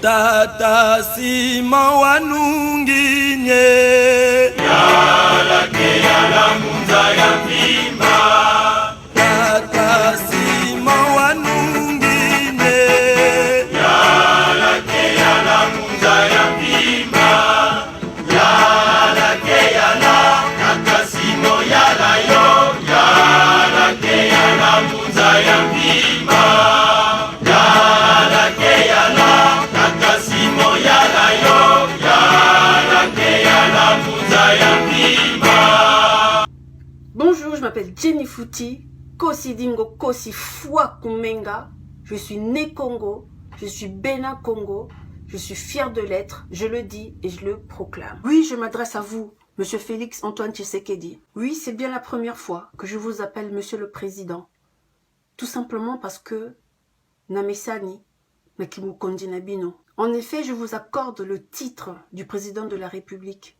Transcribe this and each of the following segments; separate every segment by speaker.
Speaker 1: Tata sima wanunginye
Speaker 2: Yala ke yala munza ya pima.
Speaker 1: Tata sima wanunginye
Speaker 2: Yala ke yala munza ya pima. Yala ke yala kakasimo yala yo. Yala ke yala munza ya pima. Yala ke yala kakasimo yala yo. Yala ke yala munza ya pima.
Speaker 3: Bonjour, je m'appelle Jenny Fouti, Kosi Dingo, Kosi Fwa Kumenga. Je suis né Congo, je suis Bénin Congo, je suis fière de l'être, je le dis et je le proclame. Oui, je m'adresse à vous, Monsieur Félix Antoine Tshisekedi. Oui, c'est bien la première fois que je vous appelle Monsieur le Président. Tout simplement parce que Namesani, Nakimukondinabino. En effet, je vous accorde le titre du Président de la République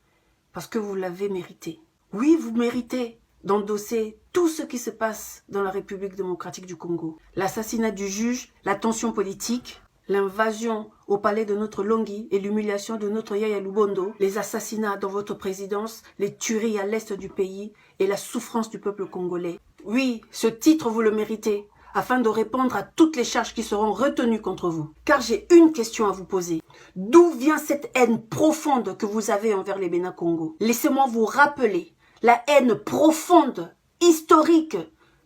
Speaker 3: parce que vous l'avez mérité. Oui, vous méritez d'endosser tout ce qui se passe dans la République démocratique du Congo. L'assassinat du juge, la tension politique, l'invasion au palais de notre Longhi et l'humiliation de notre Yaya Lubondo, les assassinats dans votre présidence, les tueries à l'est du pays et la souffrance du peuple congolais. Oui, ce titre vous le méritez, afin de répondre à toutes les charges qui seront retenues contre vous. Car j'ai une question à vous poser. D'où vient cette haine profonde que vous avez envers les Bénin Congo? Laissez-moi vous rappeler la haine profonde, historique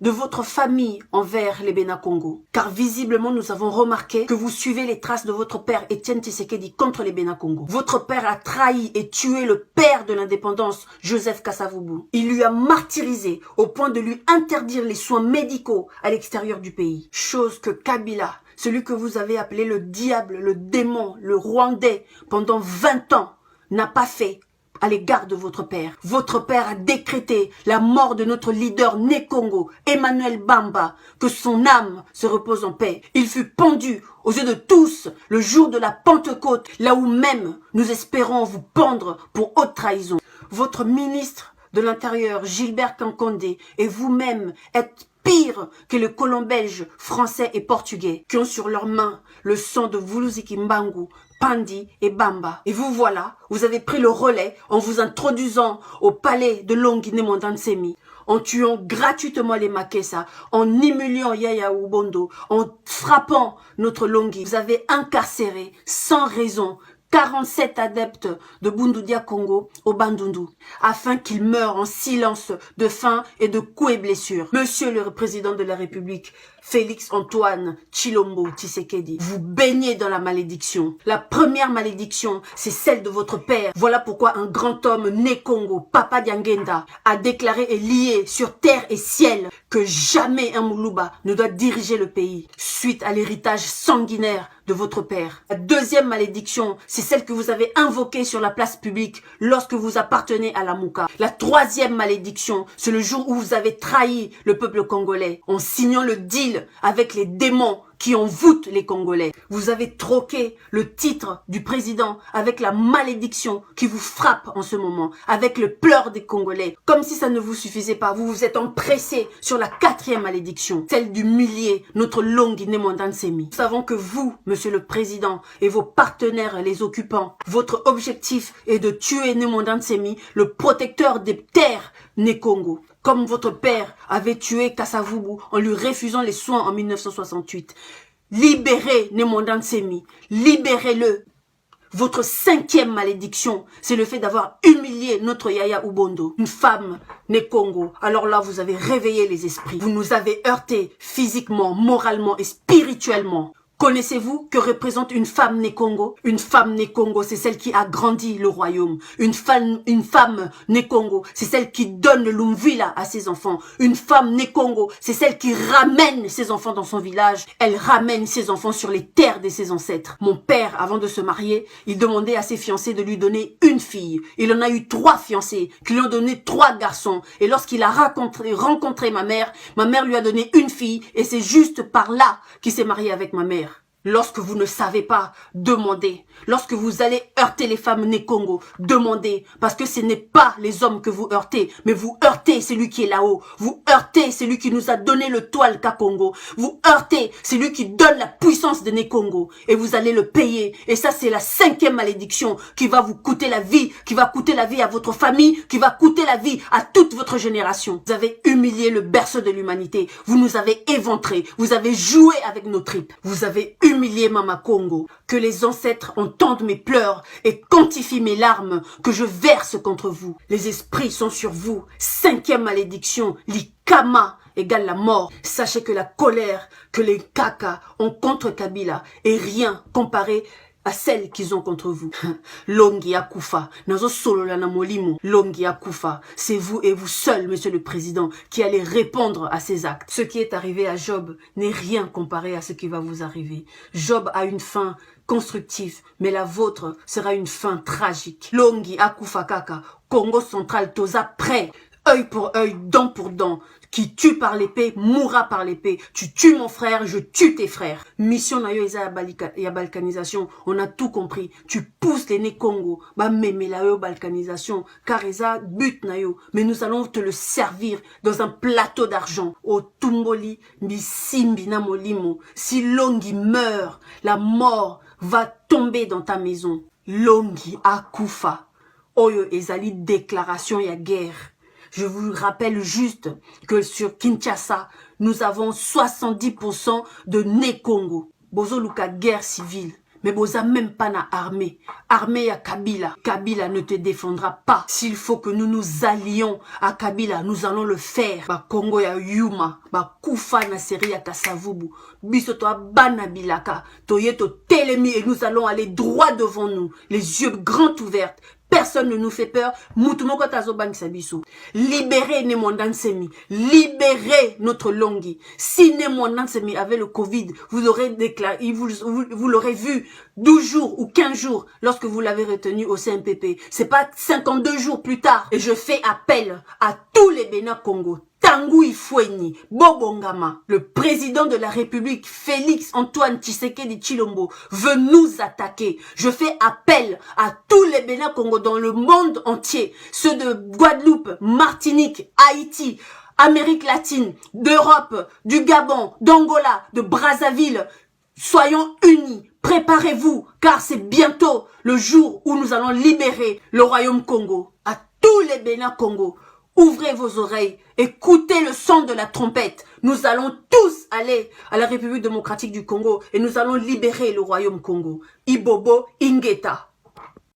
Speaker 3: de votre famille envers les Bénin Congo. Car visiblement, nous avons remarqué que vous suivez les traces de votre père Étienne Tshisekedi contre les Bénin Congo. Votre père a trahi et tué le père de l'indépendance, Joseph Kasavubu. Il lui a martyrisé au point de lui interdire les soins médicaux à l'extérieur du pays. Chose que Kabila, celui que vous avez appelé le diable, le démon, le Rwandais, pendant 20 ans, n'a pas fait à l'égard de votre père. Votre père a décrété la mort de notre leader né Congo, Emmanuel Bamba, que son âme se repose en paix. Il fut pendu aux yeux de tous le jour de la Pentecôte, là où même nous espérons vous pendre pour haute trahison. Votre ministre de l'Intérieur, Gilbert Kankondé, et vous-même êtes pire que les colons belges, français et portugais qui ont sur leurs mains le sang de Vuluzi Mbangu, Pandi et Bamba. Et vous voilà, vous avez pris le relais en vous introduisant au palais de Longhi Mondansemi, en tuant gratuitement les Makessa, en humiliant Yaya Ubondo, en frappant notre Longhi. Vous avez incarcéré sans raison 47 adeptes de Bundudia Congo au Bandundu, afin qu'ils meurent en silence de faim et de coups et blessures. Monsieur le président de la République, Félix Antoine Tshilombo Tshisekedi, vous baignez dans la malédiction. La première malédiction, c'est celle de votre père. Voilà pourquoi un grand homme né Congo, Papa Diangenda, a déclaré et lié sur terre et ciel que jamais un Moulouba ne doit diriger le pays, suite à l'héritage sanguinaire de votre père. La deuxième malédiction, c'est celle que vous avez invoquée sur la place publique lorsque vous appartenez à la Mouka. La troisième malédiction, c'est le jour où vous avez trahi le peuple congolais en signant le deal avec les démons qui envoûtent les Congolais. Vous avez troqué le titre du président avec la malédiction qui vous frappe en ce moment, avec le pleur des Congolais. Comme si ça ne vous suffisait pas, vous vous êtes empressé sur la quatrième malédiction, celle d'humilier notre Longhi Mondansemi. Nous savons que vous, monsieur le président, et vos partenaires les occupants, votre objectif est de tuer Mondansemi, le protecteur des terres né Congo. Comme votre père avait tué Kasavubu en lui refusant les soins en 1968. Libérez Mondansemi, libérez-le. Votre cinquième malédiction, c'est le fait d'avoir humilié notre Yaya Ubondo, une femme né Congo. Alors là, vous avez réveillé les esprits. Vous nous avez heurtés physiquement, moralement et spirituellement. Connaissez-vous que représente une femme née Congo? Une femme née Congo, c'est celle qui a grandi le royaume. Une femme née Congo, c'est celle qui donne le Lumvila à ses enfants. Une femme née Congo, c'est celle qui ramène ses enfants dans son village. Elle ramène ses enfants sur les terres de ses ancêtres. Mon père, avant de se marier, il demandait à ses fiancés de lui donner une fille. Il en a eu 3 fiancés, qui lui ont donné 3 garçons. Et lorsqu'il a rencontré ma mère lui a donné une fille. Et c'est juste par là qu'il s'est marié avec ma mère. Lorsque vous ne savez pas, demandez. Lorsque vous allez heurter les femmes nées Congo, demandez. Parce que ce n'est pas les hommes que vous heurtez, mais vous heurtez celui qui est là-haut. Vous heurtez celui qui nous a donné le toile qu'a Congo. Vous heurtez celui qui donne la puissance de né Congo. Et vous allez le payer. Et ça, c'est la 5e malédiction qui va vous coûter la vie, qui va coûter la vie à votre famille, qui va coûter la vie à toute votre génération. Vous avez humilié le berceau de l'humanité. Vous nous avez éventrés. Vous avez joué avec nos tripes. Vous avez humilié Mama Congo. Que les ancêtres entendent mes pleurs et quantifient mes larmes que je verse contre vous. Les esprits sont sur vous. 5e malédiction, l'Ikama égale la mort. Sachez que la colère que les Kaka ont contre Kabila est rien comparé à celle qu'ils ont contre vous. Longi akufa, nazo solo la na molimo. Longi akufa, c'est vous et vous seul, monsieur le président, qui allez répondre à ces actes. Ce qui est arrivé à Job n'est rien comparé à ce qui va vous arriver. Job a une fin constructive, mais la vôtre sera une fin tragique. Longi akufa kaka, Congo central toza prêt. Œil pour œil, dent pour dent. Qui tue par l'épée, mourra par l'épée. Tu tues mon frère, je tue tes frères. Mission na yo eza ya balkanisation, on a tout compris. Tu pousses les nés Congo, ba meme la yo balkanisation, car eza but na yo. Mais nous allons te le servir dans un plateau d'argent. O tumboli, misimbi na molimo. Si Longi meurt, la mort va tomber dans ta maison. Longi akufa. Oyo ezali déclaration ya guerre. Je vous rappelle juste que sur Kinshasa, nous avons 70% de nés Congo. Bozo luka guerre civile. Mais boza même pas na armée. Armée à Kabila. Kabila ne te défendra pas. S'il faut que nous nous allions à Kabila, nous allons le faire. Ba Congo ya Yuma. Ba Kufa na seri ya Kasavubu. Biso to bana bilaka. Toyeto telemi et nous allons aller droit devant nous. Les yeux grands ouverts. Personne ne nous fait peur. Mutumoko tazoban sabiso. Libérez Nemondansemi. Libérez notre Longi. Si Nemondansemi avait le Covid, vous l'aurez déclaré, vous l'aurez vu 12 jours ou 15 jours lorsque vous l'avez retenu au CNPP. C'est pas 52 jours plus tard. Et je fais appel à tous les Bénin Congo. Tanguy Ifoueni, Bobongama, le président de la République, Félix Antoine Tshisekedi Tshilombo, veut nous attaquer. Je fais appel à tous les Bénin Congo dans le monde entier, ceux de Guadeloupe, Martinique, Haïti, Amérique latine, d'Europe, du Gabon, d'Angola, de Brazzaville. Soyons unis. Préparez-vous, car c'est bientôt le jour où nous allons libérer le Royaume Congo. À tous les Bénin Congo, ouvrez vos oreilles, écoutez le son de la trompette. Nous allons tous aller à la République démocratique du Congo et nous allons libérer le Royaume Congo. Ibobo Ingeta.